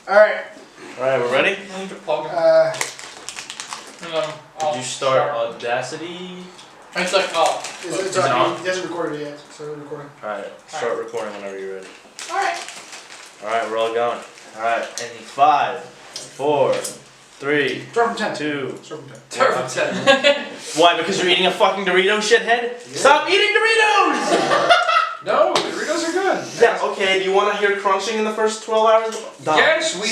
Alright, we're ready? I need to plug Did you start Audacity? It's like, it's on. It hasn't recorded yet, so we're recording. Alright, start recording whenever you're ready. Alright, we're all going. Alright, and 5, 4, 3, Start from 10. 2. Start from 10. Why? Because you're eating a fucking Dorito, shithead? Yeah. Stop eating Doritos! No, Doritos are good. Yeah, okay, do you want to hear crunching in the first 12 hours? Yes, we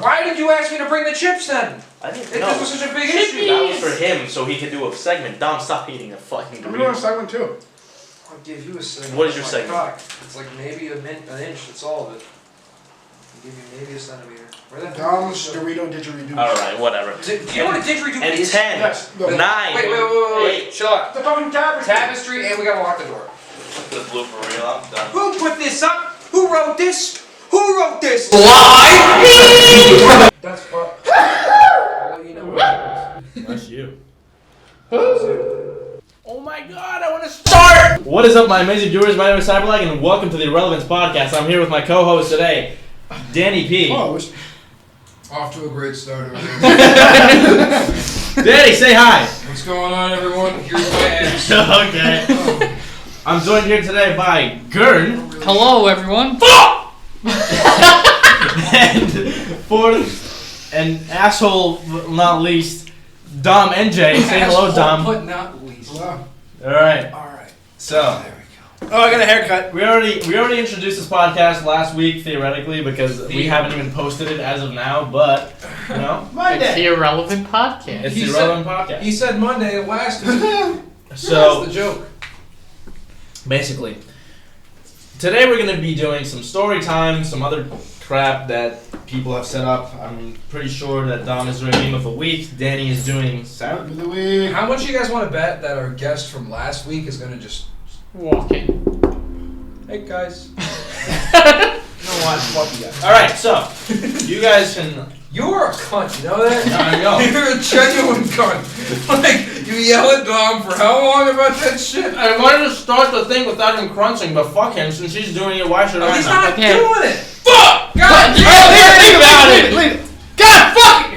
why did you ask me to bring the chips then? I didn't know. This was such a big issue. That was for him, so he could do a segment. Dom, stop eating a fucking Dorito. I'm doing a segment too. I'll give you a segment. What is your segment? God. It's like maybe an inch, that's all of it. I'll give you maybe a centimeter. Dom's Dorito didgeridoo. Alright, whatever. Do you know what a didgeridoo and is? 10, Yes. 9, Wait, chill out. The fucking Tapestry, and we gotta lock the door. Put the blooper reel up, done. Who put this up? Who wrote this? Who wrote this? Lie! That's fuck. I'll let you know what That's you. Oh my god, I want to start! What is up, my amazing viewers? My name is Cyberlag, and welcome to the Irrelevance Podcast. I'm here with my co-host today, Danny P. Off to a great start over here. Danny, say hi. What's going on, everyone? Here's my ass. Okay. I'm joined here today by Gurn. Hello, everyone. And fourth, and asshole not least, Dom NJ. Say hello, Dom. But not least. Wow. Alright. Alright. So, There we go. Oh, I got a haircut. we already introduced this podcast last week, theoretically, because we haven't even posted it as of now, but, you know, It's Monday. the Irrelevant Podcast. it's He the said- Irrelevant Podcast. He said Monday last week. So, That's the joke. basically, today we're going to be doing some story time, some other crap that people have set up. I'm pretty sure that Dom is doing Game of the Week, Danny is doing Saturday. Of the week. How much do you guys want to bet that our guest from last week is gonna just Walking. hey guys? You know what? Fuck you guys. Alright, so, you guys can... You're a cunt, you know that? I know. You're a genuine cunt. Like, you yell at Dom for how long about that shit? I wanted to start the thing without him crunching, but fuck him, since he's doing it, why should I He's not? not Okay. doing it! Fuck! God Think about it. Leave it. God, fuck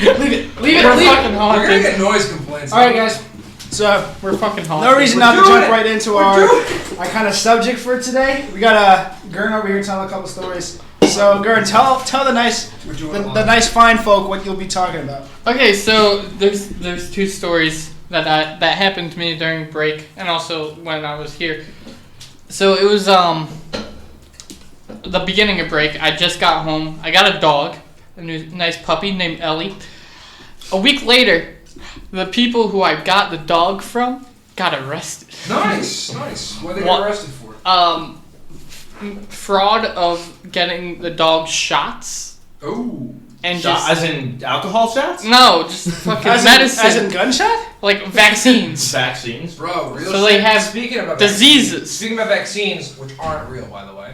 it. Leave it. Leave it. We're We're fucking You're gonna haunted. get noise complaints. Alright, guys. So, We're fucking haunted. no reason We're not to doing jump it. right into We're our kind of subject for today. We got Gurn over here telling a couple stories. So, Gurn, tell the nice fine folk what you'll be talking about. Okay, so there's two stories that happened to me during break and also when I was here. So it was the beginning of break. I just got home. I got a dog, a nice puppy named Ellie. A week later, the people who I got the dog from got arrested. Nice. What did they get arrested for? Fraud of getting the dog shots Oh. and Shot, just as in alcohol shots? no, just fucking As medicine, in gunshot? like vaccines. Vaccines. Bro, real So they shit. have Speaking about diseases. Speaking about vaccines, which aren't real, by the way.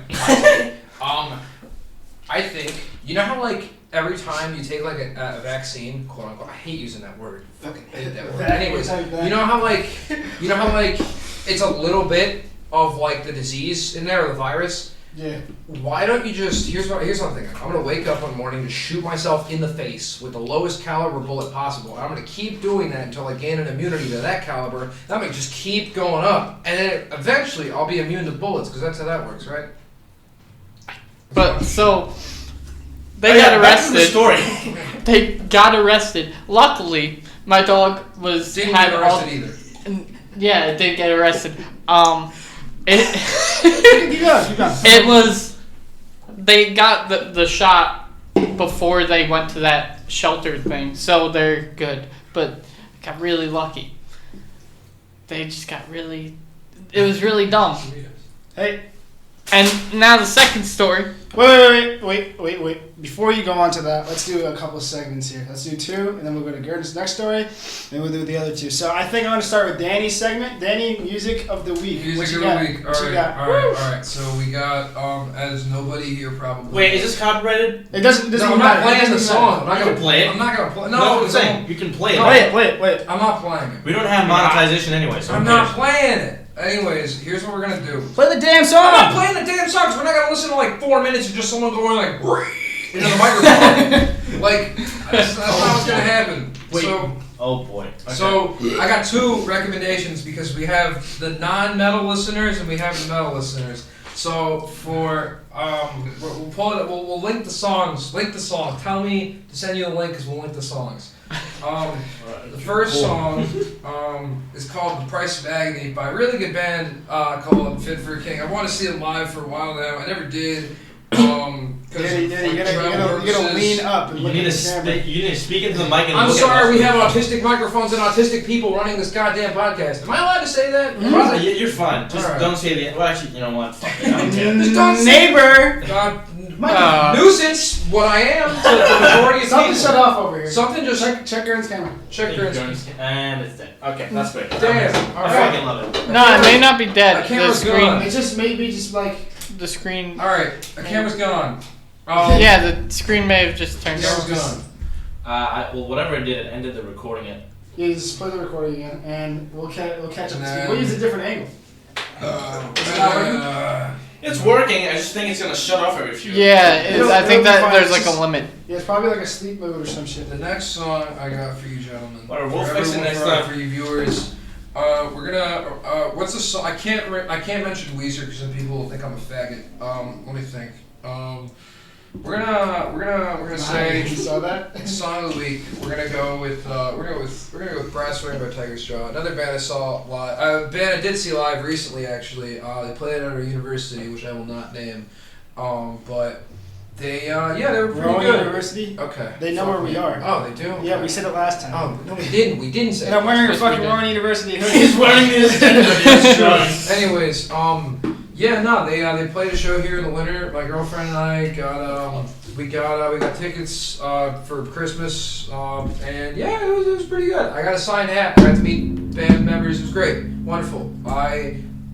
I think you know how like every time you take like a vaccine, quote unquote. I hate using that word. Fucking hate that word. Anyways, you know how like it's a little bit of like the disease in there or the virus. Yeah. Why don't you just here's what I'm thinking. I'm gonna wake up one morning to shoot myself in the face with the lowest caliber bullet possible. I'm gonna keep doing that until I gain an immunity to that caliber. That might just keep going up, and then eventually I'll be immune to bullets because that's how that works, right? But so they got back to the arrested. story. They got arrested. Luckily, my dog Didn't had get all- arrested either. Yeah, it did get arrested. It You got. it was they got the shot before they went to that shelter thing, so they're good. But got really lucky. They just got really. It was really dumb. Hey, And now the second story. wait. Before you go on to that, let's do a couple of segments here. Let's do two, and then we'll go to Gurdon's next story, and we'll do the other two. So I think I'm going to start with Danny's segment. Danny, music of the week. What Music you of got? the week. What you got? Alright. So we got, as nobody here probably. Wait, is this copyrighted? It doesn't No, even I'm matter. not playing It the doesn't song. I'm matter. not You gonna can play it. I'm not gonna play. No, I'm it's saying all- you can play it. Play it. I'm not playing it. We don't have monetization anyway, so I'm who not cares? playing it. Anyways, here's what we're gonna do. Play the damn I'm not song. playing the damn songs. We're not gonna listen to like 4 minutes of just someone going like. into the microphone. Like, that's not what's gonna happen. Wait. So, Oh boy. Okay. so I got 2 recommendations because we have the non-metal listeners and we have the metal listeners. So for we'll pull it. We'll link the songs. Link the song. Tell me to send you the link because we'll link the songs. The first song is called "The Price of Agony" by a really good band called Fit for a King. I want to see it live for a while now. I never did. Danny, you gotta lean up and You look need at to the camera. you need to speak into the mic and I'm look sorry, at we have autistic microphones and autistic people running this goddamn podcast. Am I allowed to say that? You're fine. Just Alright. don't say the. Well, actually, you know what? Fuck it. I don't care. Just don't say Neighbor! nuisance. What I am to the majority of Something people. shut off over here. Something just Check Aaron's camera. check your instant. And it's dead. Okay, that's great. Damn. I Alright. fucking love it. No, it may not be dead. The camera's The screen. gone. It's just maybe just like The screen. Alright, the camera's gone. Yeah, the screen may have just The turned camera's off. gone. Well, whatever it did, it ended the recording. It. you just play the recording again, and we'll catch up. And To then- We'll use a different angle. Is it not working? It's working. I just think it's gonna shut off every few. Yeah, It'll- I think it'll be that fine. there's It's like just- a limit. Yeah, it's probably like a sleep mode or some shit. The next song I got for you gentlemen. Whatever, we'll For fix it everyone, next for- time. For you viewers. We're gonna. What's the song? I can't mention Weezer because some people will think I'm a faggot. Let me think. We're gonna say You saw that? song of the week. We're gonna go with Brass Ring by Tiger Straw. Another band I saw live. A band I did see live recently actually. They played at our university, which I will not name. But they they were pretty Rowan good. University. Okay. They know where we are. Oh, they do. Yeah, we said it last time. Oh no, we didn't. We didn't say. And I'm it. wearing a Yes, we fucking did. Rowan University hoodie. He's wearing this. Anyways, yeah, no, they played a show here in the winter. My girlfriend and I got we got tickets for Christmas, and yeah, it was pretty good. I got a signed hat. I got to meet band members. It was great, wonderful.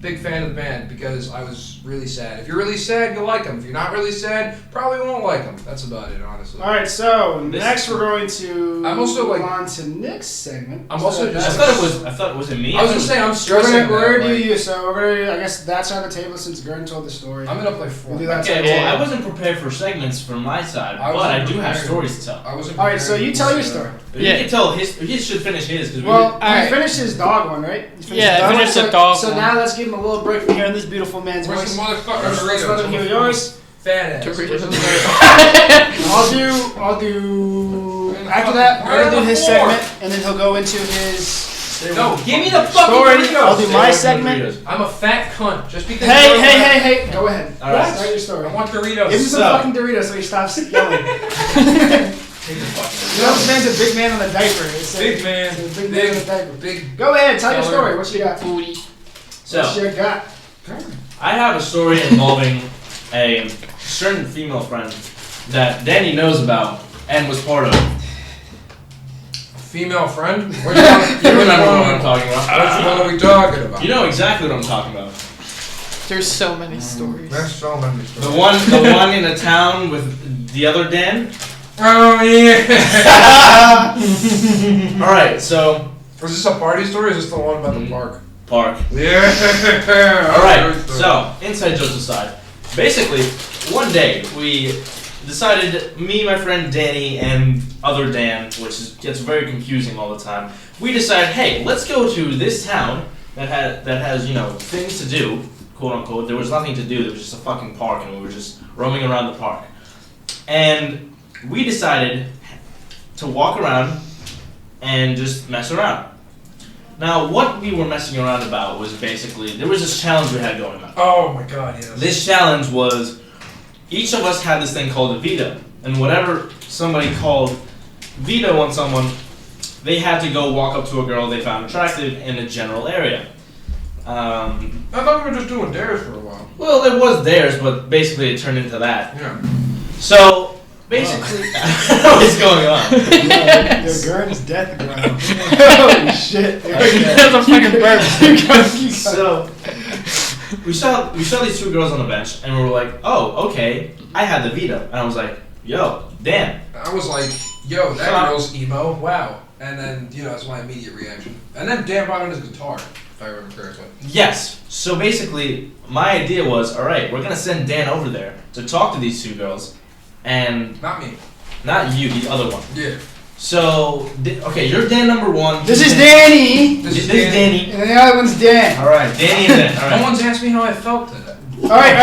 Big fan of the band because I was really sad. If you're really sad, you'll like them. If you're not really sad, probably won't like them. That's about it, honestly. All right, so This- next we're going to I'm also, like- move on to Nick's segment. I'm also I just- thought it was me. I was gonna say I'm We're stressing. gonna that, do like, you, so we're gonna. I guess that's on the table since Gordon told the story. I'm gonna play four. We'll do that. Okay, Yeah. well, I wasn't prepared for segments from my side, I but wasn't I do have prepared. stories to tell. I wasn't. All right, so prepared you to tell your listen. story. But Yeah. You can tell he should finish his because Well, Alright. he finished his dog one, right? He finished Yeah, his I dog finished one, the dog So one. now let's give him a little break from hearing this beautiful man's Where's voice. the motherfucking Let's let him hear yours. Fat ass. Doritos. I'll do. After that, we're gonna do his segment, and then he'll go into his. No, give me the fucking Story. Doritos. I'll do my segment. I'm a fat cunt. Just because. Hey, you're a hey, fat- hey, hey! Go ahead. All right. Start your story. I want Doritos. Give him some So- fucking Doritos so he stops yelling. Take the fucking. You know, this man's a big man on a diaper. It's Big man. It's a big man on a diaper. Big. Go ahead, tell your Color. story. What you got? Booty. What So you got? I have a story involving a certain female friend that Danny knows about and was part of. Female friend. What You remember what I'm talking about? What are we talking about? You know exactly what I'm talking about. There's so many stories. There's so many The stories. one in the town with the other Dan. Oh yeah. All right, so Was this a party story? Or is this the one about the park? park. Yeah. All right, so inside jokes aside, basically one day we decided, me, my friend Danny, and other Dan, gets very confusing all the time. We decided, hey, let's go to this town that has things to do, quote unquote. There was nothing to do. There was just a fucking park, and we were just roaming around the park. And we decided to walk around and just mess around. Now, what we were messing around about was basically there was this challenge we had going on. Oh my god, yes. This challenge was each of us had this thing called a veto, and whatever somebody called veto on someone, they had to go walk up to a girl they found attractive in a general area. I thought we were just doing dares for a while. Well, it was theirs, but basically it turned into that. Yeah. So basically, what's going on? Your Gurn's death ground. Holy shit. That's a fucking burp. So we saw these two girls on the bench, and we were like, "Oh, okay." I had the veto, and I was like, "Yo, Dan." I was like, yo, that girl's emo. Wow. And then, that's my immediate reaction. And then Dan brought in his guitar, if I remember correctly. Yes. So basically, my idea was, all right, we're gonna send Dan over there to talk to these two girls, And Not me. not you, the other one. Yeah. So, okay, you're Dan number 1. This is Danny. This is Danny. And the other one's Dan. Alright, Danny and Dan. No Alright. one's asked me how I felt today. Alright.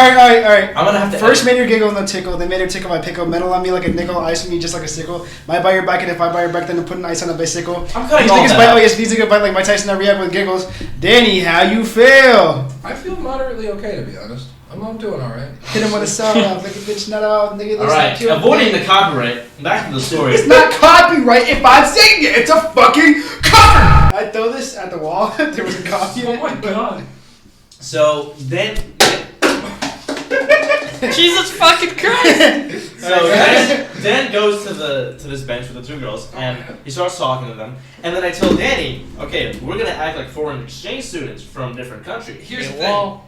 I'm gonna have to First made her giggle and then tickle. Then made her tickle by pickle. Metal on me like a nickel. Ice me just like a sickle. Might buy your bike, and if I buy your bike, then I'm putting ice on a bicycle. I'm cutting These all niggas that bite. out. Oh yes, these niggas bite like Mike Tyson. I react with giggles. Danny, how you feel? I feel moderately okay, to be honest. I'm doing alright. Hit him with a sound. Make a bitch nut out. Nigga, looks Alright, like you. avoiding the copyright. Back to the story. It's not copyright if I'm saying it. It's a fucking cover. I throw this at the wall. There was a copy. Oh my god. So, then... Jesus fucking Christ! So Dan goes to this bench with the 2 girls, and he starts talking to them. And then I tell Danny, okay, we're gonna act like foreign exchange students from different countries. Here's the thing. Well,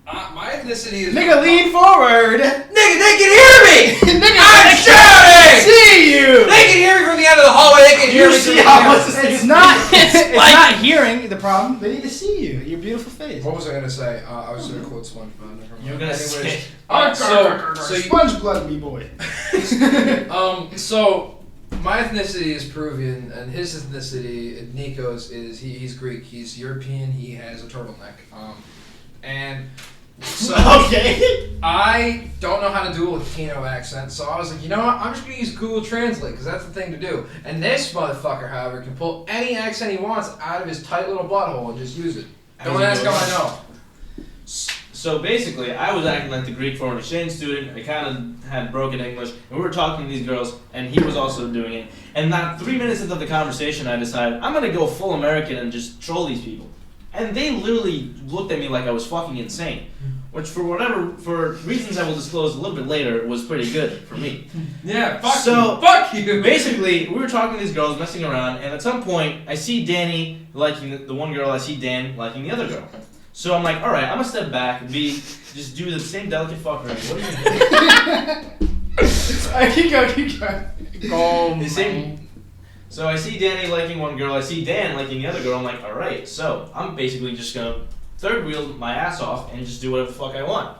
My ethnicity is. Nigga, lean forward. Nigga, they can hear me! Nigga, I'm shouting! see you. They can hear me from the end of the hallway, they can hear me see through the how camera. much It's not. It's like- not hearing the problem. They need to see you. Your beautiful face. What was I gonna say? I was gonna quote SpongeBob. Never mind. You're gonna say... So you- Sponge blood, me boy. So my ethnicity is Peruvian, and his ethnicity, Nico's, is he's Greek. He's European. He has a turtleneck. And so Okay. I don't know how to do a Latino accent, so I was like, you know what? I'm just gonna use Google Translate because that's the thing to do. And this motherfucker, however, can pull any accent he wants out of his tight little butthole and just use it. Don't ask how I know. So basically, I was acting like the Greek foreign exchange student. I kind of had broken English, and we were talking to these girls, and he was also doing it. And not 3 minutes into the conversation, I decided I'm gonna go full American and just troll these people. And they literally looked at me like I was fucking insane, which for reasons I will disclose a little bit later, was pretty good for me. Yeah, fuck So- you. Fuck you. Basically, we were talking to these girls, messing around, and at some point, I see Danny liking the one girl, I see Dan liking the other girl. So I'm like, alright, I'm gonna step back and just do the same delicate fuckery. What are you doing? Keep going. oh The man. same. So I see Danny liking one girl, I see Dan liking the other girl, I'm like, alright, so I'm basically just gonna third wheel my ass off and just do whatever the fuck I want.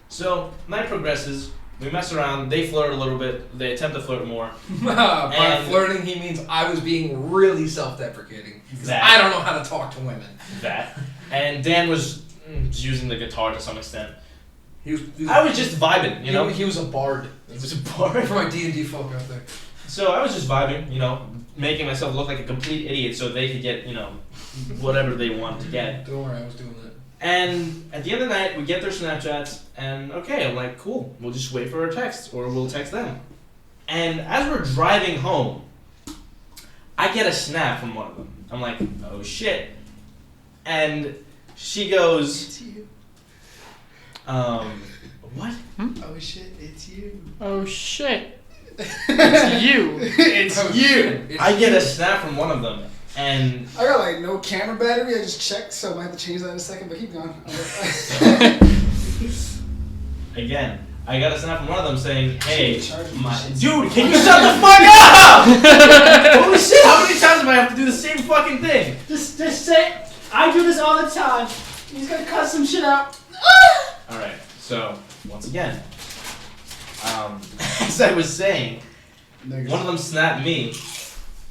So, night progresses, we mess around, they flirt a little bit, they attempt to flirt more. By And- flirting, he means I was being really self-deprecating. Because That. I don't know how to talk to women. That. And Dan was using the guitar to some extent. He was I was just vibing, you know? He was a bard. It was a bar. For my D&D folk out there. So I was just vibing, you know, making myself look like a complete idiot so they could get, you know, whatever they wanted to get. Don't worry, I was doing that. And at the end of the night, we get their Snapchats, and okay, I'm like, cool, we'll just wait for our text, or we'll text them. And as we're driving home, I get a snap from one of them. I'm like, oh shit. And she goes, It's you. what? Oh shit, it's you. Oh shit. It's you. It's Oh, you. shit. It's I get you. a snap from one of them, and I got like no camera battery. I just checked, so I might have to change that in a second. But keep going. again, I got a snap from one of them saying, hey, Charging my shit. dude, can you shut the fuck up? Holy shit, how many times do I have to do the same fucking thing? just say, I do this all the time. He's gonna cut some shit out. Alright, so, once again, as I was saying, one of them snapped me,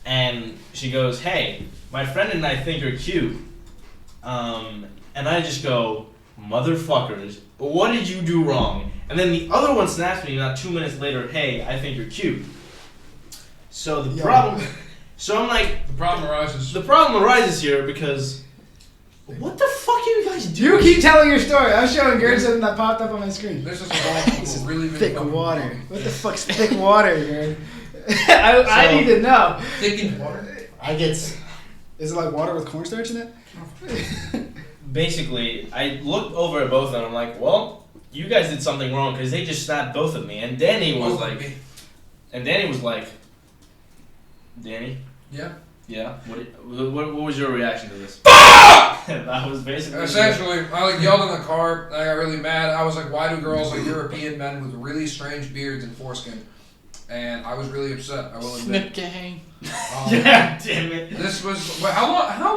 and she goes, hey, my friend and I think you're cute. And I just go, motherfuckers, what did you do wrong? And then the other one snaps me not 2 minutes later, hey, I think you're cute. So the problem, so I'm like, The problem arises. the problem arises here because, what the fuck are you guys You doing? keep telling your story. I'm showing Gerd something that popped up on my screen. This is a This is really, really thick fucking water. problem. What the fuck's thick water, Gerd? I So- need to know. Thickened water. I get, Is it like water with cornstarch in it? basically, I looked over at both of them, I'm like, well, you guys did something wrong because they just snapped both of me. And Danny was like, Danny? Yeah. Yeah. What was your reaction to this? That was basically. Essentially, I like yelled in the car, and I got really mad. I was like, why do girls like European men with really strange beards and foreskin and I was really upset. I will admit. Snip gang. Yeah, damn it. This was how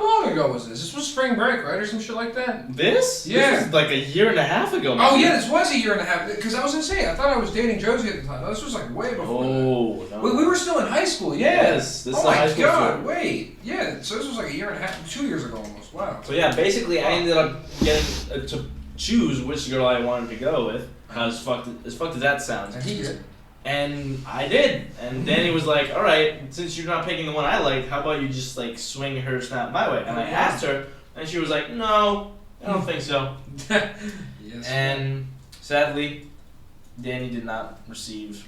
long ago was this? This was spring break, right, or some shit like that. This? Yeah. This was like a year and a half ago. Oh maybe. yeah, this was a year and a half. Because I was insane. I thought I was dating Josie at the time. No, this was like way before that. Oh, no. We were still in high school. Yeah. Yes, this oh is my high school god! trip. Wait. Yeah. So this was like a year and a half, 2 years ago almost. Wow. So yeah, basically I ended up getting to choose which girl I wanted to go with. As fucked as that sounds. And he did. And I did. And Danny was like, alright, since you're not picking the one I liked, how about you just like swing her snap my way? And I asked her, and she was like, no, I don't think so. Yes. And sadly, Danny did not receive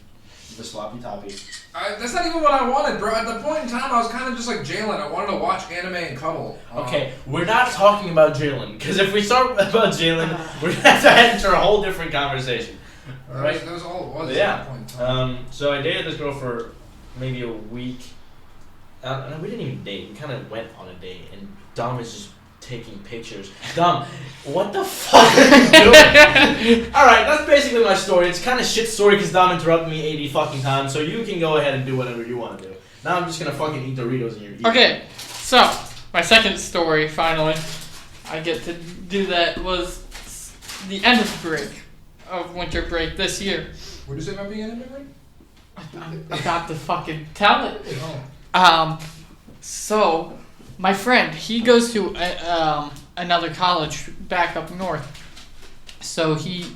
the sloppy toppy. That's not even what I wanted, bro. At the point in time, I was kind of just like Jalen. I wanted to watch anime and cuddle. Okay, we're not talking about Jalen, because if we start about Jalen, we're going to have to enter a whole different conversation. Right. That was all it was Yeah. at that point in time. So I dated this girl for maybe a week. And we didn't even date. We kind of went on a date, and Dom was just taking pictures. Dom, what the fuck are you doing? Alright, that's basically my story. It's kind of shit story because Dom interrupted me 80 fucking times, so you can go ahead and do whatever you want to do. Now I'm just going to fucking eat Doritos in your ear. Okay, so my second story, finally, I get to do that, was the end of break, of winter break this year. What did you say about being an immigrant? I'm about to fucking tell it. Oh. So my friend, he goes to another college back up north. So he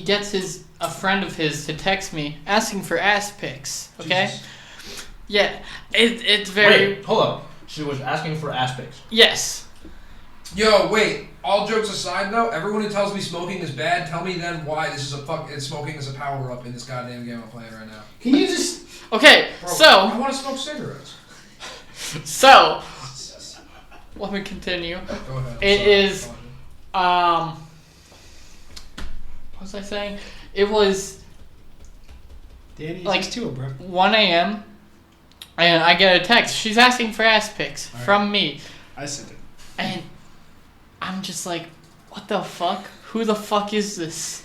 gets a friend of his to text me asking for ass pics. Okay. Jesus. Yeah, it's very. Wait, hold up. She was asking for ass pics. Yes. Yo, wait. All jokes aside, though, everyone who tells me smoking is bad, tell me then why this is smoking is a power up in this goddamn game I'm playing right now. Can you just? Okay. Bro, So. I want to smoke cigarettes. So. Let me continue. Go ahead. It Sorry. is. What was I saying? It was Danny, Like- just too, bro. 1 a.m. and I get a text. She's asking for ass pics All right. from me, I sent it. and I'm just like, what the fuck? Who the fuck is this?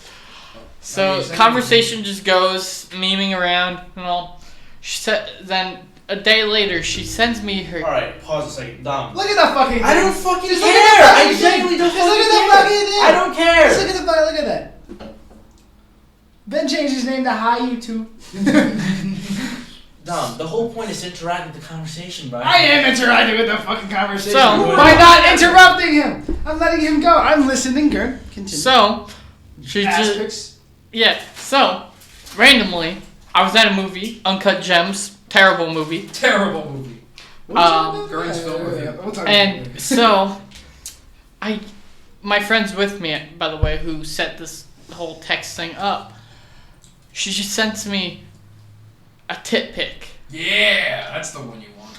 So conversation just goes memeing around and all. She said, then a day later she sends me her. Alright, pause a second. Dom. Look at that fucking thing. I don't fucking Just care! look at that I fucking genuinely don't thing. Just look at fucking that care! fucking thing. I don't care! Just look at the look at that. Ben changed his name to Hi YouTube. Dom, the whole point is to interact with the conversation, bro. I am interacting with the fucking conversation. So- by not interrupting him. I'm letting him go. I'm listening. Good. Continue. So she Ass just pics. yeah. So randomly, I was at a movie, Uncut Gems, terrible movie. Terrible movie. Gurn's film review. We'll talk about And it. so, my friend's with me, by the way, who set this whole text thing up. She just sends me a tit pic. Yeah, that's the one you want.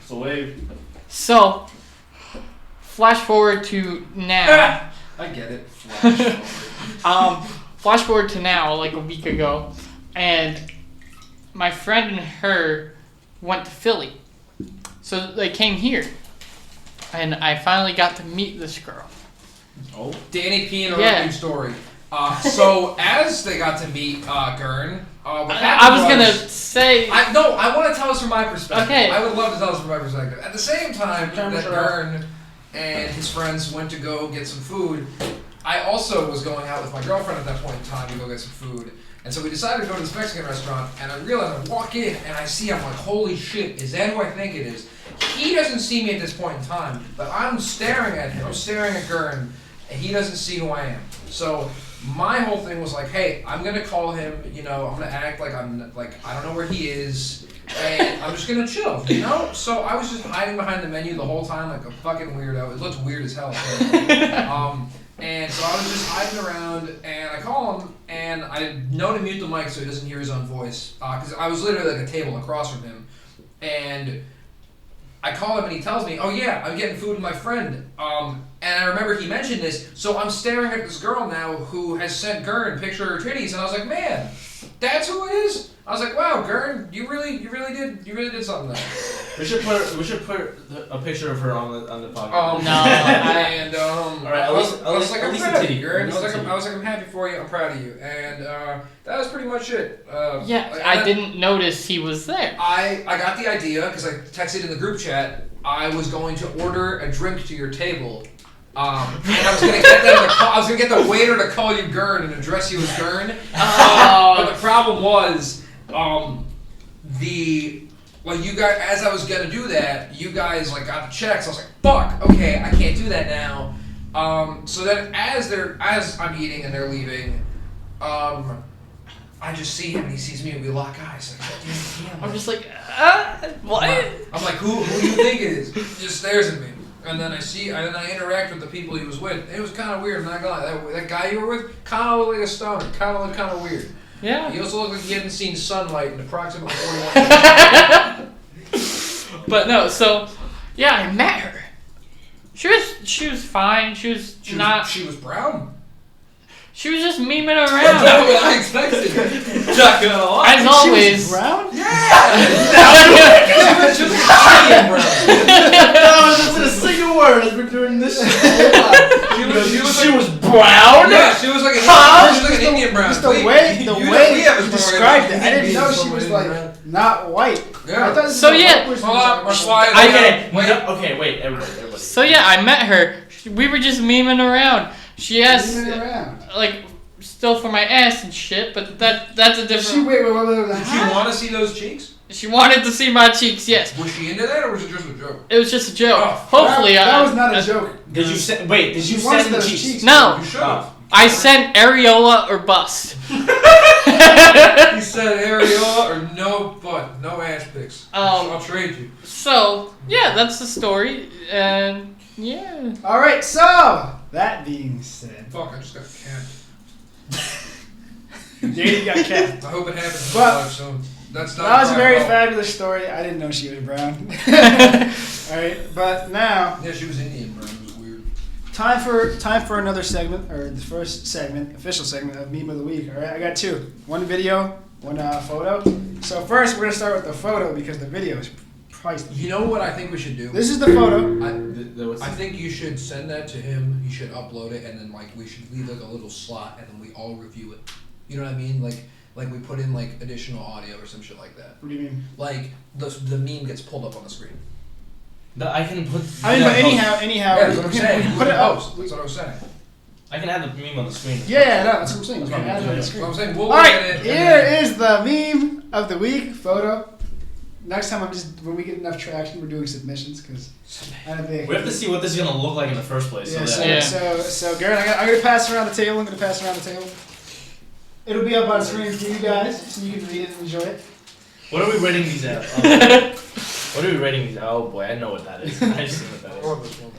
So wave. So, flash forward to now. I get it. Flash forward. Flash forward to now, like a week ago, and my friend and her went to Philly. So they came here, and I finally got to meet this girl. Oh. Danny P. Yeah. interrupting story. So as they got to meet Gurn, what I happened was gonna say. I want to tell us from my perspective. Okay. I would love to tell us from my perspective. At the same time Camera that shut Gurn and his friends went to go get some food, I also was going out with my girlfriend at that point in time to go get some food. And so we decided to go to this Mexican restaurant, and I realized I walk in and I see him, like, holy shit, is that who I think it is? He doesn't see me at this point in time, but I'm staring at him, I'm staring at Gurn, and he doesn't see who I am. So my whole thing was like, hey, I'm gonna call him, I'm gonna act like I don't know where he is, and I'm just gonna chill, So I was just hiding behind the menu the whole time like a fucking weirdo. It looked weird as hell. And so I was just hiding around, and I call him, and I know to mute the mic so he doesn't hear his own voice, because I was literally like a table across from him, and I call him, and he tells me, oh yeah, I'm getting food with my friend, and I remember he mentioned this, so I'm staring at this girl now who has sent Gurn a picture of her titties, and I was like, man, that's who it is? I was like, wow, Gurn, you really did something there. We should put a picture of her on the podcast. All right, I was like, at I'm least proud a of titty. you, Gerd. At least a titty. I was like, I'm happy for you. I'm proud of you. And that was pretty much it. I didn't notice he was there. I got the idea because I texted in the group chat. I was going to order a drink to your table. And I was gonna get them I was gonna get the waiter to call you Gern and address you as Gern. But the problem was, you guys, as I was gonna do that, you guys like got the checks. I was like, fuck, okay, I can't do that now. So then as I'm eating and they're leaving, I just see him and he sees me and we lock eyes. Like, damn, I'm just like, what? I'm like, who do you think it is? He just stares at me. And then I interact with the people he was with. It was kind of weird, I'm not gonna lie. That guy you were with kind of looked like a stoner. Kind of weird. Yeah. He also looked like he hadn't seen sunlight in approximately 41 years. But no, so yeah, I met her. She was fine. She was brown. She was just memeing That's around. not what I expected. Not gonna lie. As always. Brown? She was Indian brown. No, that's a single word as we're doing this shit. She was brown? Yeah, she was like an Indian brown. Just the way you described it, I didn't know she was like not white. Yeah. I thought this So was yeah. Okay, wait, everybody. So yeah, I met her. We were just memeing around. She asked, like, still for my ass and shit, but that's a different. Wait. Did she want to see those cheeks? She wanted to see my cheeks, yes. Was she into that, or was it just a joke? It was just a joke. Oh, Hopefully, that was not a joke. Did you send the cheeks? No. You should have. I sent areola or bust. You said areola or no butt, no ass pics. I'll trade you. So yeah, that's the story, and yeah. All right, so that being said, Fuck, I just got capped. Danny got capped. I hope it happens in But- my life soon. That's not. That was a very far. fabulous story. I didn't know she was brown. All right, but now Yeah, she was Indian, bro. It was weird. time for another segment, or the first segment, official segment of Meme of the Week. All right, I got two. One video, one photo. So first, we're gonna start with the photo because the video is priceless. You know what I think we should do? This is the photo. I think you should send that to him. He should upload it, and then like we should leave like a little slot, and then we all review it. You know what I mean? Like we put in like additional audio or some shit like that. What do you mean? Like the meme gets pulled up on the screen. I can put. I mean, but anyhow, Yeah, that's what I'm saying. Put it up. That's what I was saying. I can add the meme on the screen. Yeah, no, that's what I'm saying. That's You can what I'm add it on the saying. screen. So I'm saying we'll All look right, at it. here is the meme of the week photo. Next time, when we get enough traction, we're doing submissions because I don't think We have to see what this is gonna look like in the first place. Yeah, so that so Garrett, I'm gonna pass around the table. I'm gonna pass around the table. It'll be up on screen for you guys, so you can read it and enjoy it. What are we rating these at? What are we rating these? Oh boy, I know what that is. I just know what that is. Love this one.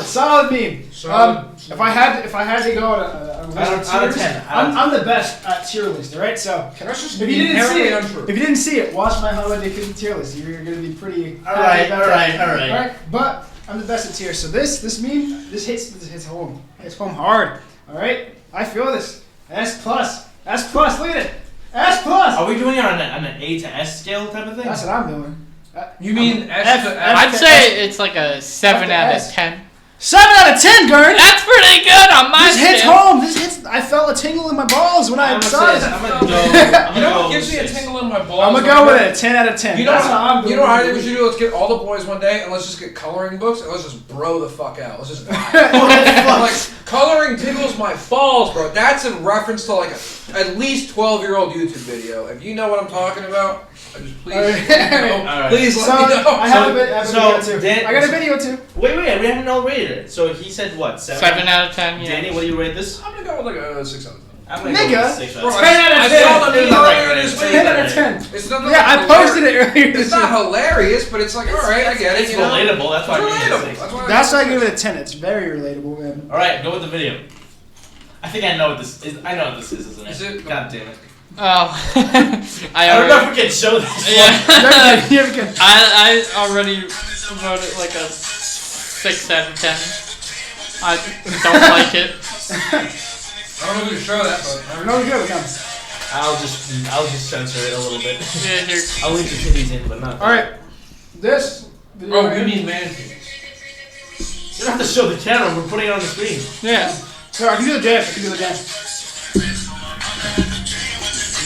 Solid meme. Solid. If I had to go on a list of Out of tiers, 10, I'm the best at tier list. All right, so That's just if you didn't see inherently it, untrue. if you didn't see it, watch my holiday cookie tier list. You're gonna be pretty. All right, happy about all right, that. all right. All right, but I'm the best at tiers. So this meme, this hits home. Hits home hard. All right, I feel this. S plus. Look at it. S plus. Are we doing it on an A to S scale type of thing? That's what I'm doing. You mean F- to F- I'd say it's like a 7 out of S. 10. 7 out of 10, Gerd. That's pretty good on my This hits scale. home. I felt a tingle in my balls when I saw this. I'm gonna go. You know what gives me a tingle in my balls? I'm gonna go with it. 10 out of 10. You know That's what? how I'm doing. You know what I think we should do? Let's get all the boys one day and let's just get coloring books and let's just bro the fuck out. Let's just like coloring tickles my balls, bro. That's in reference to like at least 12-year-old YouTube video. If you know what I'm talking about, just please, Alright. please So, let me know. I have a video too. Dan- I got a video too. Wait, we haven't all rated it. So he said what? 7 out of 10, yeah. Danny, what do you rate this? I'm gonna go with like a 6 out of 10. I'm gonna Nigga. go with 6 Bro, 10. 10 out of I 10. saw the It's meme not earlier right, this it's week. 10 out of 10. It's not Yeah, I posted it earlier It's this not week. hilarious, but it's like, alright, I get it. It's You know? relatable. That's why I It's give it a relatable. 6. That's why I give it a 10. It's very relatable, man. All right, go with the video. I think I know what this is. I know what this is, isn't it? Is it? God damn it. Oh. I don't know if we can show this. Yeah. You ever get- I already voted like a 6 out of 10. I don't like it. I don't know if we can show that, but No, good. It comes. I'll just censor it a little bit. Yeah, here. I'll leave the titties in, but not. All right. This. Video Oh, right you here. mean man penis. You don't have to show the camera. We're putting it on the screen. Yeah. Sure, I can do the dance. I can do the dance.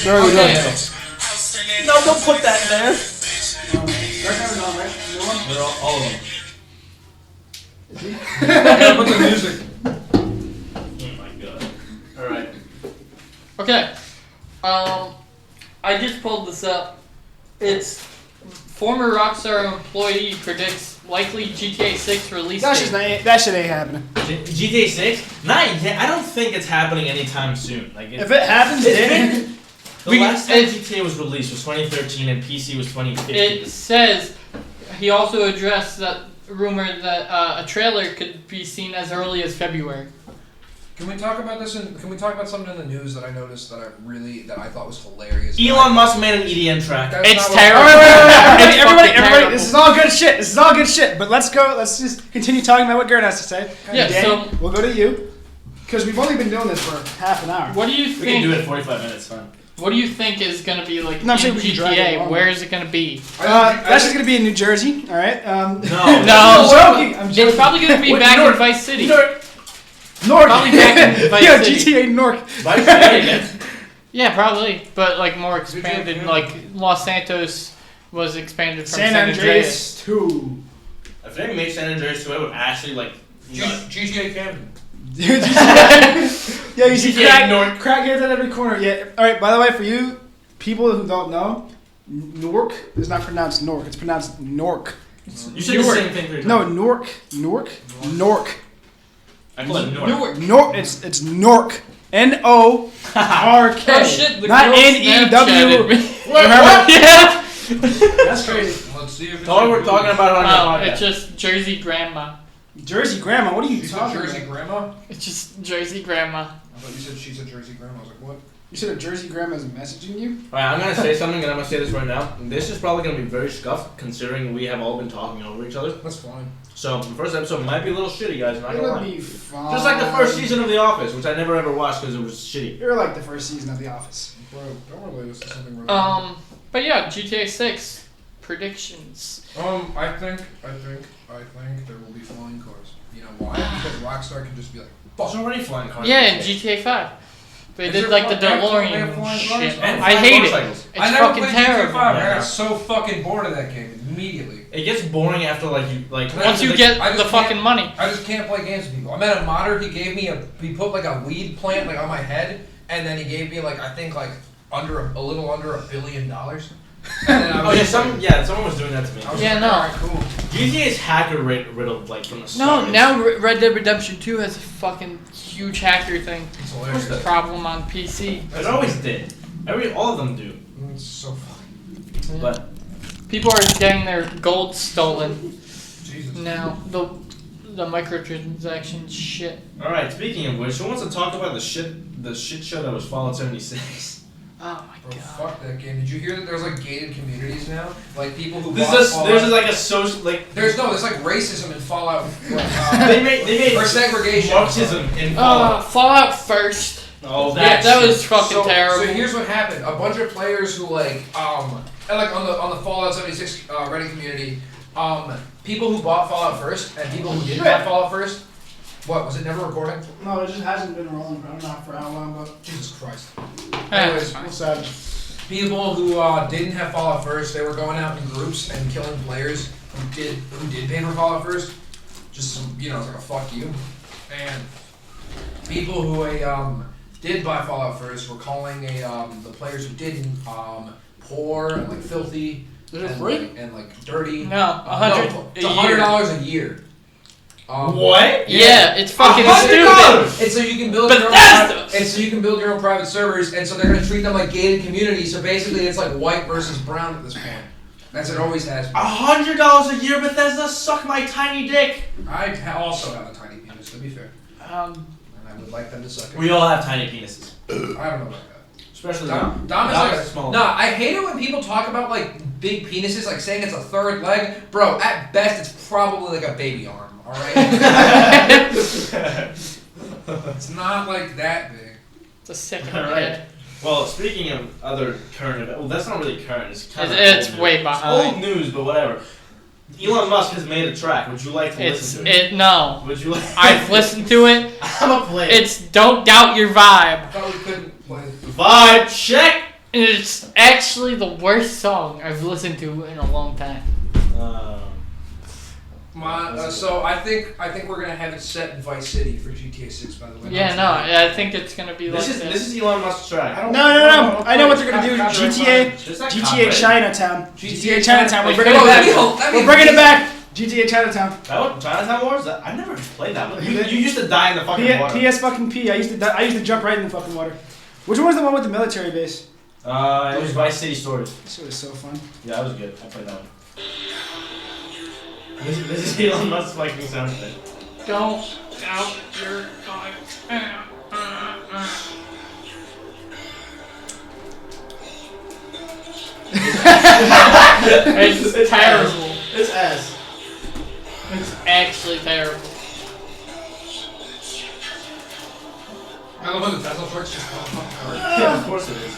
There we Okay. go. No, don't put that there. Dark Hammer's on, right? New one? They're all of them. Yeah, put the music. Oh my god. All right. Okay. I just pulled this up. It's former Rockstar employee predicts likely GTA 6 release That date. shit ain't happening. GTA 6? Not yet. I don't think it's happening anytime soon. Like If it happens, it's then been, the last time GTA was released was 2013 and PC was 2015. It says he also addressed that rumor that a trailer could be seen as early as February. Can we talk about this? Can we talk about something in the news that I noticed that I thought was hilarious? Elon Musk made an EDM track. That's It's not what- terrible. everybody, It's fucking this is all good shit. This is all good shit. But let's go. Let's just continue talking about what Garen has to say. Yeah, Danny, so- we'll go to you because we've only been doing this for half an hour. What do you We can do think? it in 45 minutes, fine. What do you think is gonna be like No, I'm in saying we can drag it GTA? along. Where is it gonna be? That's just gonna be in New Jersey. All right. No. No, I'm joking. I'm it's joking. probably gonna be Wait, back Newark- in Vice City. Newark. Nork. Probably back in Vice Yeah, City. GTA Nork. Vice City again. Yeah, probably, but like more expanded. GTA. Like Los Santos was expanded from San Andreas 2. If they make San Andreas 2, I would actually like. GTA Camden. Yeah, you see GTA Nork. crackheads at every corner. Yeah. All right. By the way, for you people who don't know, Nork is not pronounced Nork. It's pronounced Nork. You said the same thing 3 times. No, Nork. I call it Newark. Nork. It's Nork. N-O-R-K. Oh shit! The Not girl N-E-W. Snapchatted me. Remember? Yeah. That's crazy. Let's see if it's That's all we're talking about on Oh, your podcast. it's just Jersey Grandma. Jersey Grandma. What are you She's a talking Jersey about? grandma? It's just Jersey Grandma. I thought you said she's a Jersey grandma. I was like, what? You said a Jersey Grandma's messaging you? Alright, I'm gonna say something and I'm gonna say this right now. This is probably gonna be very scuffed considering we have all been talking over each other. That's fine. So the first episode might be a little shitty, guys. Not gonna It'll lie. be fine. Just like the first season of The Office, which I never ever watched because it was shitty. You're like the first season of The Office. Bro, don't relate this to something really. But yeah, GTA 6 predictions. I think there will be flying cars. You know why? Because Rockstar can just be like, There's already flying cars. Yeah, in GTA 5. They Is did there like the they have DeLorean flying shit. cars? And I flying hate it. motorcycles. It's I never fucking played terrible. GTA 5 and I Yeah. got so fucking bored of that game immediately. It gets boring after like you like. Once you like- get I just the fucking money. I just can't play games with people. I met a modder. He gave me he put like a weed plant like on my head, and then he gave me like I think like a little under $1 billion. And then I Oh was yeah, just like- someone was doing that to me. I was Yeah, like, no. alright, cool. GTA is hacker riddled like from the No, start. now Red Dead Redemption 2 has a fucking huge hacker thing. It's hilarious. What's Problem on PC. It always did. All of them do. It's so funny. But People are getting their gold stolen Jesus. now. The microtransactions shit. all right. Speaking of which, who wants to talk about the shit show that was Fallout 76? Oh my Bro, god. fuck that game. Did you hear that there's like gated communities now? Like people who There's bought just Fallout. like a social like There's like racism in Fallout. they made or segregation. Marxism in Fallout. Fallout first. Oh, Yeah, that was fucking So terrible. here's what happened. A bunch of players who and like on the Fallout 76 Reddit community, people who bought Fallout first and people who didn't buy Fallout first. What was it never recording? No, it just hasn't been rolling. I don't know for how long, but Jesus Christ. Anyways, we'll sad. People who didn't have Fallout first, they were going out in groups and killing players who did pay for Fallout first. Just some, it's like a fuck you. And people who did buy Fallout first were calling the players who didn't poor and like filthy Is it and free? like dirty. no, It's $100 a year. What? Yeah, it's fucking $100? stupid. And so you can build your own private servers, and so they're gonna treat them like gated communities. So basically, it's like white versus brown at this point. As it always has been. $100 a year, Bethesda, suck my tiny dick. I also have a tiny penis, to be fair, and I would like them to suck it. We all have tiny penises, I don't know about that. especially Dom is Dom like is small. Nah, I hate it when people talk about like big penises, like saying it's a third leg. Bro, at best, it's probably like a baby arm. All right. It's not like that big. It's a second All head. right. Well, speaking of other current events, well, that's not really current. It's kind of It's old way news. behind. It's old news, but whatever. Elon Musk has made a track. Would you like to listen to it? No. Would you like? I've listened to it. I'm a player. It's Don't Doubt Your Vibe. I thought we couldn't play. Vibe check. It's actually the worst song I've listened to in a long time. So I think we're gonna have it set in Vice City for GTA 6. By the way. Yeah, no, I think it's gonna be like This is Elon Musk's track. No. I know what they're gonna do. GTA Chinatown. GTA Chinatown. We're bringing it back. We're bringing it back. GTA Chinatown. That one, Chinatown Wars? I never played that one. You used to die in the fucking water. PS fucking P. I used to jump right in the fucking water. Which one was the one with the military base? It was Vice City Stories. This was so fun. Yeah, that was good. I played that one. This is Elon Musk's fucking sound effect. Don't doubt your vibe. It's terrible. It's ass. It's actually terrible. I love when the Tesla trucks just come up. Yeah, of course it is.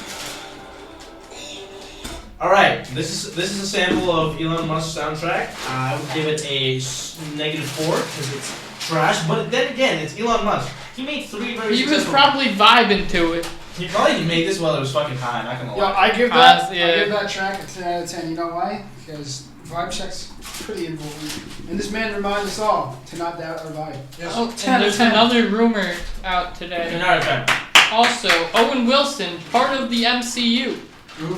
All right, this is a sample of Elon Musk's soundtrack. I would give it a -4 because it's trash. But then again, it's Elon Musk. He made 3 very. He was probably vibing to it. He probably didn't make this while it was fucking high. Not gonna Yo, lie. I give that Yeah. I give that track a 10 out of 10. You know why? Because vibe check's pretty important, and this man reminds us all to not doubt our vibe. Yes. Oh, 10 and there's out of 10. another rumor out today. Another time. Also, Owen Wilson, part of the MCU. Ooh.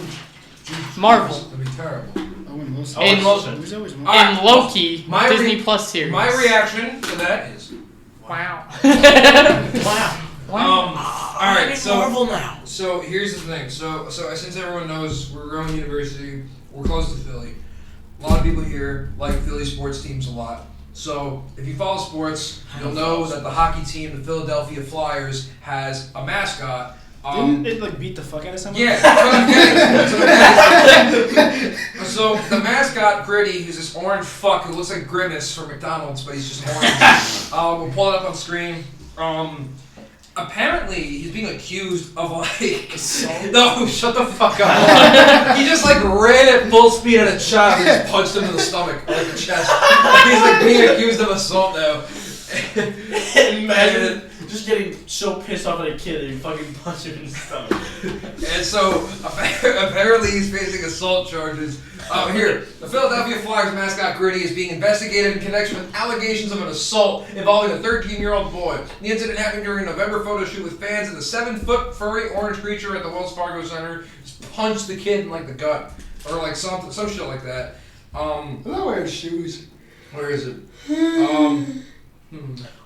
Marvel. That'd be terrible. Owen Wilson. Owen Wilson. There's always one. Alright, And Loki, my Disney Plus series. My reaction to that is Wow. Wow. all right, so Marvel now. So here's the thing. So since everyone knows we're growing university, we're close to Philly. A lot of people here like Philly sports teams a lot. So if you follow sports, you'll know that the hockey team, the Philadelphia Flyers, has a mascot. Didn't it like beat the fuck out of someone? Yeah, that's what I'm getting. That's what I'm getting. So the mascot, Gritty, is this orange fuck who looks like Grimace from McDonald's, but he's just orange. We'll pull it up on screen. Apparently, he's being accused of like no, shut the fuck up. He just like ran at full speed at a child and just punched him in the stomach or like the chest. He's like being accused of assault now. Imagine just getting so pissed off at a kid that you fucking punch him in the stomach. And so apparently he's facing assault charges. Here, the Philadelphia Flyers mascot Gritty is being investigated in connection with allegations of an assault involving a 13-year-old boy. The incident happened during a November photo shoot with fans, and the 7-foot furry orange creature at the Wells Fargo Center just punched the kid in like the gut or like some shit like that. I'm not wearing shoes. Where is it?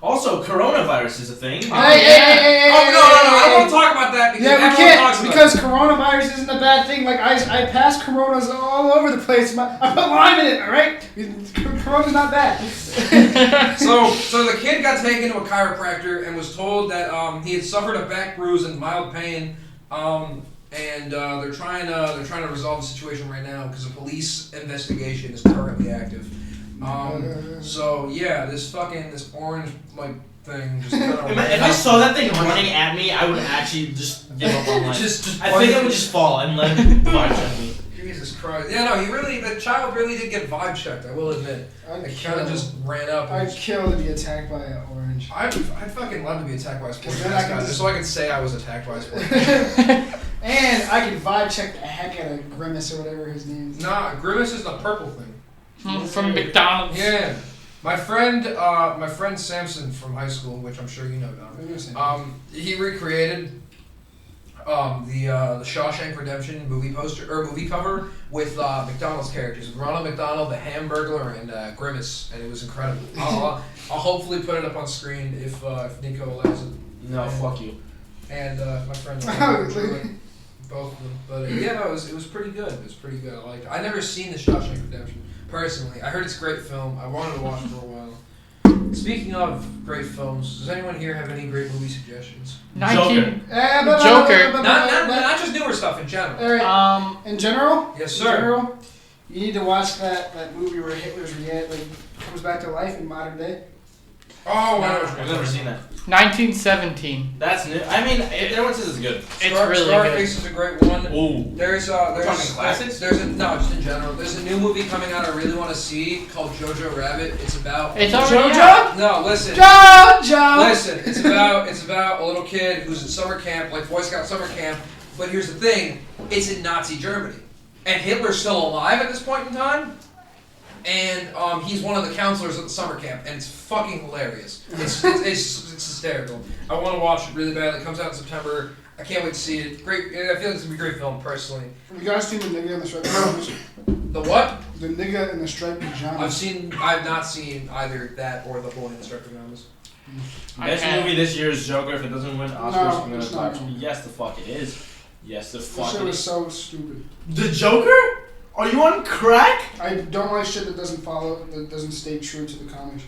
Also, coronavirus is a thing. Oh no, I don't want to talk about that because Yeah, we everyone talks can't about because coronavirus isn't a bad thing. Like I pass coronas all over the place. I put lime in it. All right, corona's not bad. So the kid got taken to a chiropractor and was told that he had suffered a back bruise and mild pain. And they're trying to resolve the situation right now because a police investigation is currently active. So yeah, this orange like thing just kind of. If I saw that thing running at me, I would actually just give up on life. I think I would just fall and let him vibe check me. Jesus Christ! Yeah, no, the child really did get vibe checked. I will admit. It kind of just ran up. I'd kill to be attacked by an orange. I'd fucking love to be attacked by a sports Then I can mascot just so I can say I was attacked by a sports. And I can vibe check the heck out of Grimace or whatever his name is. Nah, Grimace is the purple thing. From McDonald's. Yeah, my friend Samson from high school, which I'm sure you know, Don. He recreated the Shawshank Redemption movie poster or movie cover with McDonald's characters, with Ronald McDonald, the Hamburglar, and Grimace, and it was incredible. I'll hopefully put it up on screen if Nico allows it. No, fuck you. And my friend drew it, both of them. But yeah, no, it was pretty good. It was pretty good. I liked it. I never seen the Shawshank Redemption. Personally, I heard it's a great film. I wanted to watch it for a while. Speaking of great films, does anyone here have any great movie suggestions? Joker. Not just newer stuff in general. All right. In general? Yes, In sir. general, you need to watch that movie where Hitler's comes back to life in modern day. Oh, I've never seen that. 1917. That's new. I mean, everyone says it's good. It's really Scarface good. is a great one. Ooh. There's talking classics? no, just in general. There's a new movie coming out I really want to see called Jojo Rabbit. It's about It's already JoJo? out. no, listen. JoJo! Listen, it's about a little kid who's in summer camp, like Boy Scout summer camp. But here's the thing: it's in Nazi Germany, and Hitler's still alive at this point in time. And he's one of the counselors at the summer camp, and it's fucking hilarious. It's hysterical. I want to watch it really badly. It comes out in September. I can't wait to see it. Great. I feel like it's gonna be a great film, personally. Have you guys seen the nigga in the striped pajamas? The what? The nigga in the striped pajamas. I've not seen either that or The Boy in the Striped Pajamas. Best movie this year is Joker. If it doesn't win Oscars, No, I'm gonna it's not talk. gonna. Yes, the fuck it is. Yes, the That fuck shit it was is. so stupid. The Joker? Are you on crack? I don't like shit that doesn't stay true to the comics.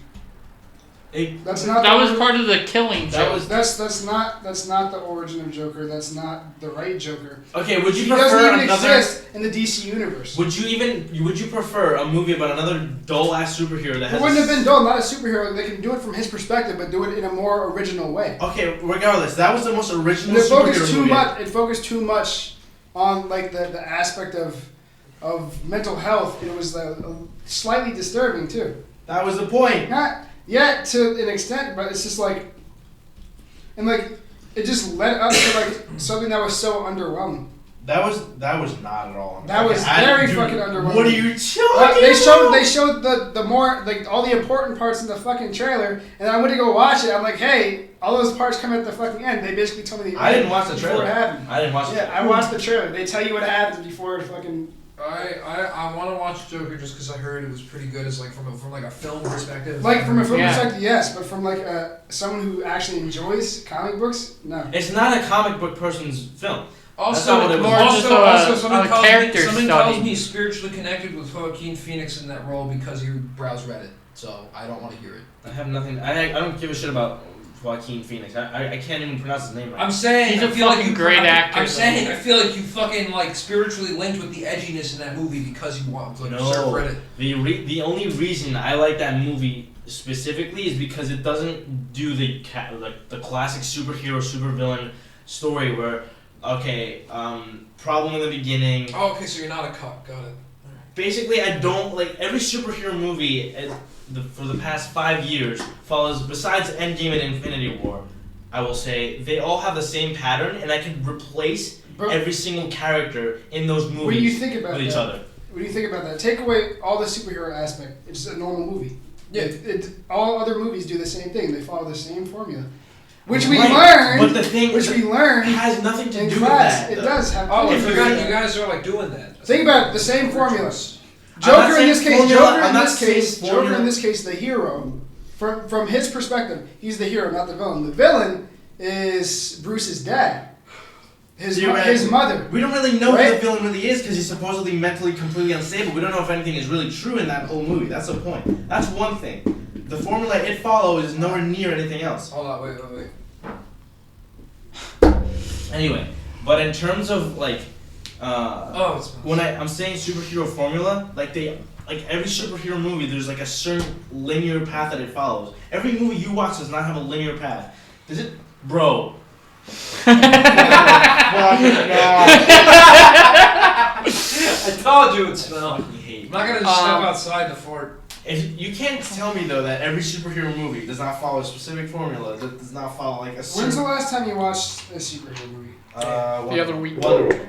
That's That not. was part of the killing That joke. was That's not the origin of Joker. That's not the right Joker. okay. Would you He doesn't prefer even another? exist in the DC universe. Would you prefer a movie about another dull ass superhero that It has? wouldn't have been dull, not a superhero. They can do it from his perspective, but do it in a more original way. Okay, regardless, that was the most original It superhero focused too movie. much. It focused too much on like the aspect of mental health. It was slightly disturbing too. That was the point. Not yet to an extent, but it's just like, and like it just led up to like something that was so underwhelming. That was not at all. That was very fucking underwhelming. What are you talking They about? showed the more like all the important parts in the fucking trailer, and I went to go watch it. I'm like, hey, all those parts come at the fucking end. They basically told me the I end didn't watch the before trailer. it happened. I didn't watch the Yeah, trailer. I watched the trailer. They tell you what happens before it fucking. I want to watch Joker just because I heard it was pretty good as like from a film perspective. Like from a film Yeah. perspective, yes, but from like someone who actually enjoys comic books, no. It's not a comic book person's film. Also, That's not what it was. More just also, a someone tells character me, someone study. tells me he's spiritually connected with Joaquin Phoenix in that role because he browsed Reddit. So I don't want to hear it. I have nothing. I don't give a shit about Joaquin Phoenix. I can't even pronounce his name right. I'm saying He's I a feel like fucking you great actor, I'm though. saying I feel like you fucking like spiritually linked with the edginess in that movie because you want like surf No, Reddit. the only reason I like that movie specifically is because it doesn't do the classic superhero supervillain story where problem in the beginning. Oh, okay, so you're not a cop. Got it. Basically, I don't like every superhero movie for the past 5 years follows besides Endgame and Infinity War. I will say they all have the same pattern, and I can replace But every single character in those movies what do you think about with each that? other. What do you think about that? Take away all the superhero aspect. It's a normal movie. Yeah. All other movies do the same thing. They follow the same formula, which we Right, learned. but the thing which we learned has nothing to in do with class. that. It though. does have. Oh, I If forgot you're- you guys are like doing that. Think about it, the same formula. I'm not Joker in this saying case. formula, Joker I'm in not this saying case. Joker formula. in this case, the hero. From his perspective, he's the hero, not the villain. The villain is Bruce's dad. His mother. We don't really know who Right? the villain really is because he's supposedly mentally completely unstable. We don't know if anything is really true in that whole movie. That's the point. That's one thing. The formula it follows is nowhere near anything else. Hold on, wait. Anyway, but in terms of like, Oh, it's when I'm saying superhero formula, like every superhero movie, there's like a certain linear path that it follows. Every movie you watch does not have a linear path. Does it, bro? I told you it smelled. I hate. I'm not gonna just step outside the fort. You can't tell me though that every superhero movie does not follow a specific formula. That does not follow like a. When's the last time you watched a superhero movie? The other week. Wonder Woman.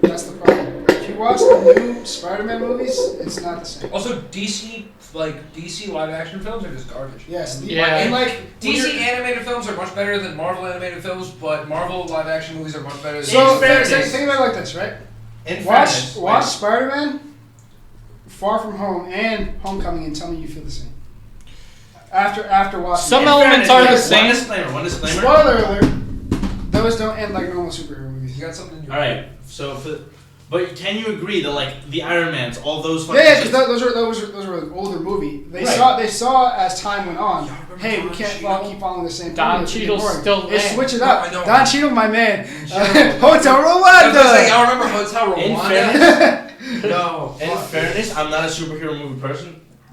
That's the problem. If you watch the new Spider-Man movies, it's not the same. Also, DC live action films are just garbage. Yes. Yeah. And like DC animated films are much better than Marvel animated films, but Marvel live action movies are much better than So In fairness- think about it like this, right? In Watch fairness, Spider-Man, Far From Home, and Homecoming, and tell me you feel the same. After watching. Some it. elements are the same. One disclaimer. Spoiler alert. Those don't end like normal superhero movies. You got something in your All right. So, but can you agree that like the Iron Mans, all those fucking Yeah, because shits- those were an older movie. They Right. saw as time went on. Y'all remember Hey, we Don can't Cheadle? keep following the same. Don formula. It's Cheadle's boring. still They there. switch it No, up. I know. Don Cheadle, my man. Cheadle. Hotel I was gonna say, Rwanda. y'all remember Hotel In Rwanda? fairness, No. in fuck. fairness, I'm not a superhero movie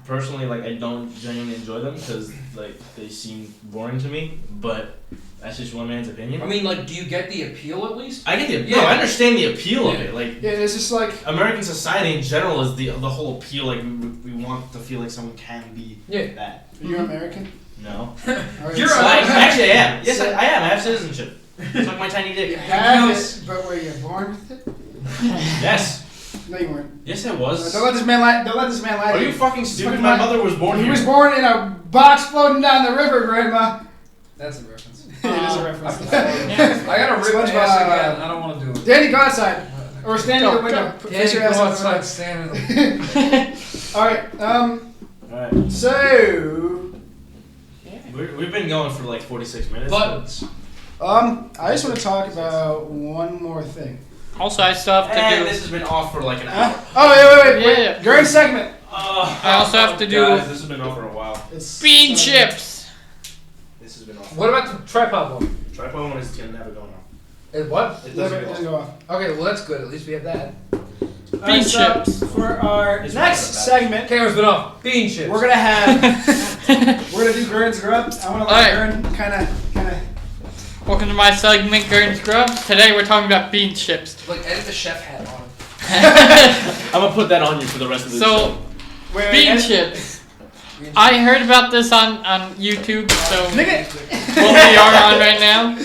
personally, like, I don't genuinely enjoy them because, like, they seem boring to me. But that's just one man's opinion. I mean, like, do you get the appeal at least? I get the appeal. No, I understand the appeal of it. Like, Yeah, it's just like American society in general is the whole appeal. Like, we want to feel like someone can be that. you're American. No. Alright, You're so- Like, actually, I am. Yes, I am. I have citizenship. It's like my tiny You dick. have it, but were you born with it? Yes. No, you weren't. Yes, I was. Don't let this man lie. Don't let this man lie. Are to you fucking stupid? fucking My lie. mother was born He here. was born in a box floating down the river, Grandma. That's a reference. It is a reference. I gotta rip my SpongeBob. ass again. I don't want to do it. Danny, go outside. Or stand in the window. Face your Danny, ass go out the outside, stand in window. Alright, Alright. so We've been going for like 46 minutes. Buttons. I just want to talk about one more thing. Also, I still have to And do. this has been off for like an hour. Oh, wait. Yeah. During segment. I also have to do Guys, this has been off for a while. bean chips. This has been off. What about the tripod one? Tripod one is gonna never go off. What? It Never doesn't go off. go off. Okay, well that's good. At least we have that. Bean chips. For our It's next not segment, Camera's been off. Bean chips. we're gonna have we're gonna do Gurn's Grub. I want to let Gurn kind of. Welcome to my segment, Gurn's Grub. Today we're talking about bean chips. Like edit the chef hat on. I'm gonna put that on you for the rest of the So, bean chips. I heard about this on YouTube, so Nigga. what we are on right now.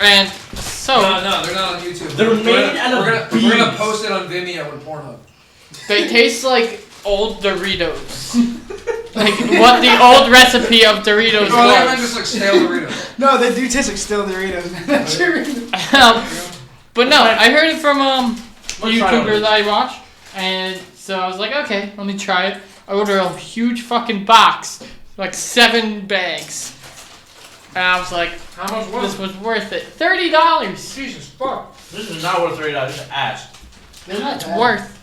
And so, No, they're not on YouTube. They're We're made gonna- out of we're gonna beans. post it on Vimeo and Pornhub. they taste like old Doritos. Like what the old recipe of Doritos Oh, they're was. just like stale Doritos. No, they do taste like stale Doritos. That's true. But no, I heard it from a Let's try YouTuber one. that I watch, and so I was like, okay, let me try it. I ordered a huge fucking box, like 7 bags, and I was like, How much was this it? was worth it. $30. Jesus fuck. This is not worth $30. This is ass. They're not It's bad. worth.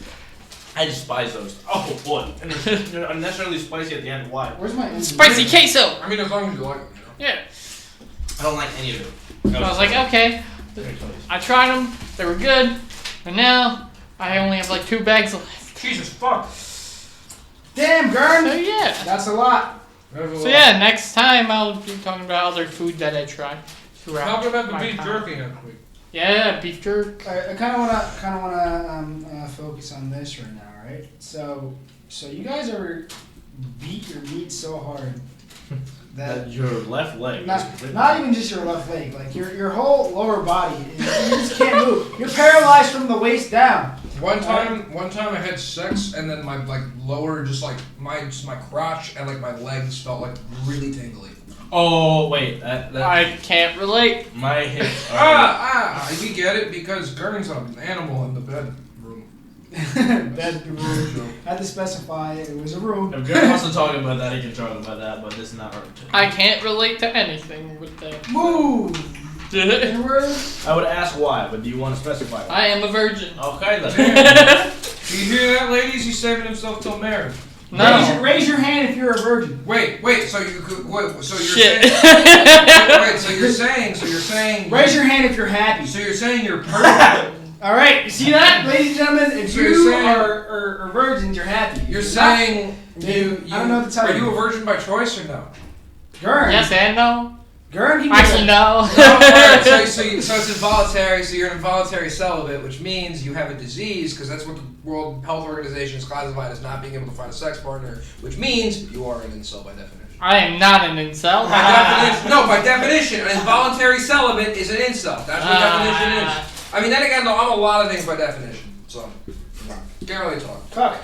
I despise those. Oh boy. And they're unnecessarily spicy at the end. Why? Where's my Spicy queso. I mean, as long as you like them, you know. Yeah. I don't like any of it. So I was like, okay. I tried them. They were good, and now I only have like 2 bags left. Jesus fuck. Damn, So Gurn. yeah. That's a lot. So yeah, next time I'll be talking about other food that I tried throughout. Talk about the my beef time. jerky next week. Yeah, beef jerk. I kind of wanna focus on this right now, right? So you guys ever beat your meat so hard that Your left leg. is not completely- even just your left leg, like your whole lower body, you just can't move. You're paralyzed from the waist down. One time I had sex and then my like lower, just like my crotch and like my legs felt like really tingly. Oh wait, that I can't relate. my hip. You get it because Gurn's an animal in the bedroom. Bedroom. Had to specify it was a room. If Gary wants to talk about that, he can talk about that, but this is not our I can't relate to anything with that. Move. I Inward. I would ask why, but do you want to specify why? am a virgin. Okay then. Do you hear that, ladies? He's saving himself till marriage. No. Raise your hand if you're a virgin. Wait. So you could. Wait. So you're Shit. saying. Wait. So you're saying. Raise your hand if you're happy. So you're saying you're perfect. All right, you see that, ladies and gentlemen? If So you're you saying- are virgins, you're happy. You're If not, saying you. I don't know what to tell Are you. you a virgin by choice or no? Gurn. Yes and no. Gurn, keep Actually, no. Alright, so it's involuntary, so you're an involuntary celibate, which means you have a disease, because that's what the World Health Organization is classified as not being able to find a sex partner, which means you are an incel by definition. I am not an incel. By definition, an involuntary celibate is an incel. That's what definition is. I mean, then again, though, I'm a lot of things by definition, so can't really talk. Cuck.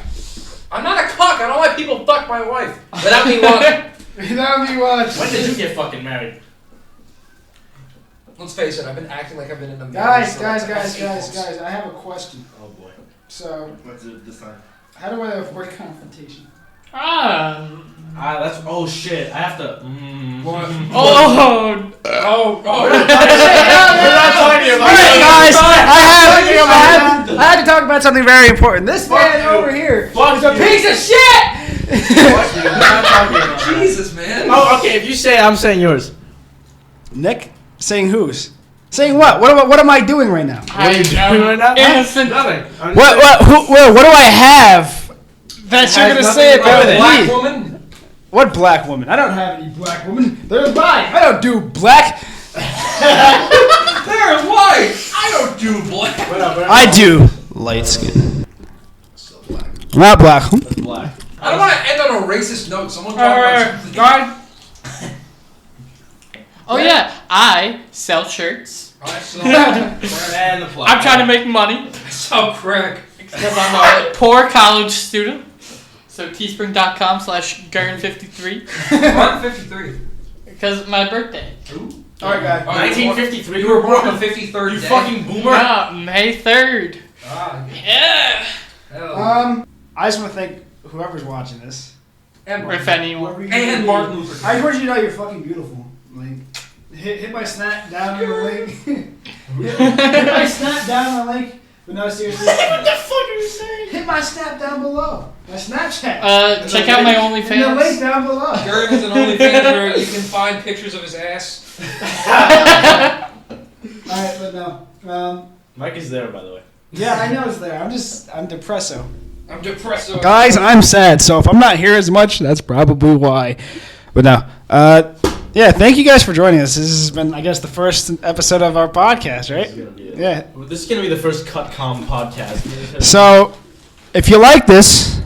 I'm not a cuck. I don't let people fuck my wife without me wanting. Without me watching. When did you get fucking married? Let's face it, I've been acting like I've been in a Guys, marriage for like guys, 8 months. I have a question. Oh boy. So, What's it this time? how do I avoid confrontation? That's oh shit. I have to. What? Oh. We're not talking about Guys, I had to talk about something very important. This man over here is a piece of shit! Fuck you. We're not talking about that. Jesus, man. Oh, okay. If you say it, I'm saying yours. Nick? Saying whose? Saying what? What am I doing right now? What are you doing right now? Innocent. Nothing. What do I have That you're has gonna nothing say to do about with it. Black me. woman. What black woman? I don't have any black women. They're black. I don't do black. They're white. I don't do black. I do light skin. Still black. I'm not black. That's black. I don't want to end on a racist note. Someone talk about something. God. Oh yeah, I sell shirts. I sell And the plug. I'm trying to make money I sell crack. because I'm a poor college student. So teespring.com/Gurn53 I'm 53. because my birthday. All right, guys. 1953. You were born on the 53rd You day. fucking boomer. May 3rd. Ah, Yeah. hell. I just want to thank whoever's watching this. and If anyone. Whoever you And be. Martin Luther King. I just want you to know you're fucking beautiful. Like, hit my snap down on the link. hit my snap down on the link. But no, seriously. What the fuck are you saying? Hit my snap down below. My Snapchat. Check out my And the link OnlyFans. down below. Gurn has an OnlyFans where you can find pictures of his ass. Alright, but no. Mike is there, by the way. Yeah, I know it's there. I'm depresso. I'm depressed. So Guys, I'm sad, so if I'm not here as much, that's probably why. But no. Yeah, thank you guys for joining us. This has been, I guess, the first episode of our podcast, right? Yeah. This is gonna be the first Cutcom podcast. So, if you like this,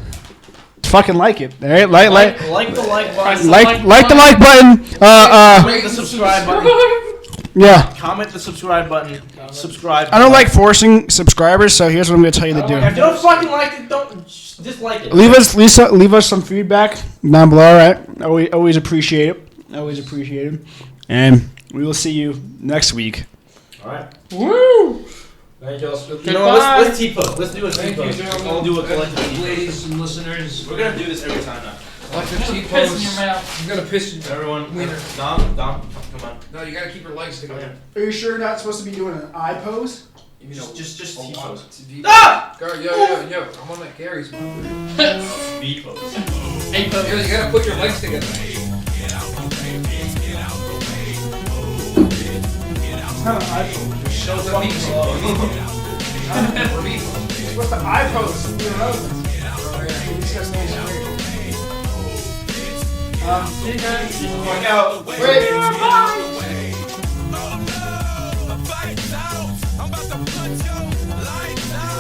fucking like it. All right, like the like button. the like button. Comment the subscribe button. Yeah. Comment the subscribe button. Subscribe. I don't like forcing subscribers, so here's what I'm gonna tell you to If do. you don't fucking like it, don't dislike it. Leave us some feedback down below. All right, always appreciate it. Always appreciate it. And we will see you next week. All right. Woo! Thank you all. You Goodbye. know what? Let's T-post. Let's do a Thank you, T-post. gentlemen. We'll do a collective T-post. Ladies and listeners. We're gonna do this every time now. Like the Piss in your T-pose. mouth. I'm gonna piss you. Everyone, Wiener. Dom, come on. No, you gotta keep your legs together. Are you sure you're not supposed to be doing an eye pose? You mean Just a T-pose. lot. Ah! Yo. I'm on that Gary's. Yo, V-pose. Hey, folks. you gotta put your legs together. It's not an eye pose. So fucking slow. What's the eye pose? You know. These guys know it's weird. Fuck out. Wait.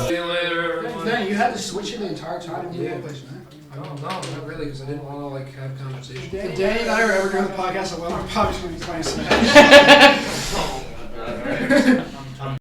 See you later, everyone. Man, you had to switch it the entire time. Yeah. Place, man. No, not really, because I didn't want to like have conversation. If Danny and I are ever doing the podcast alone, we're probably just going to be playing some.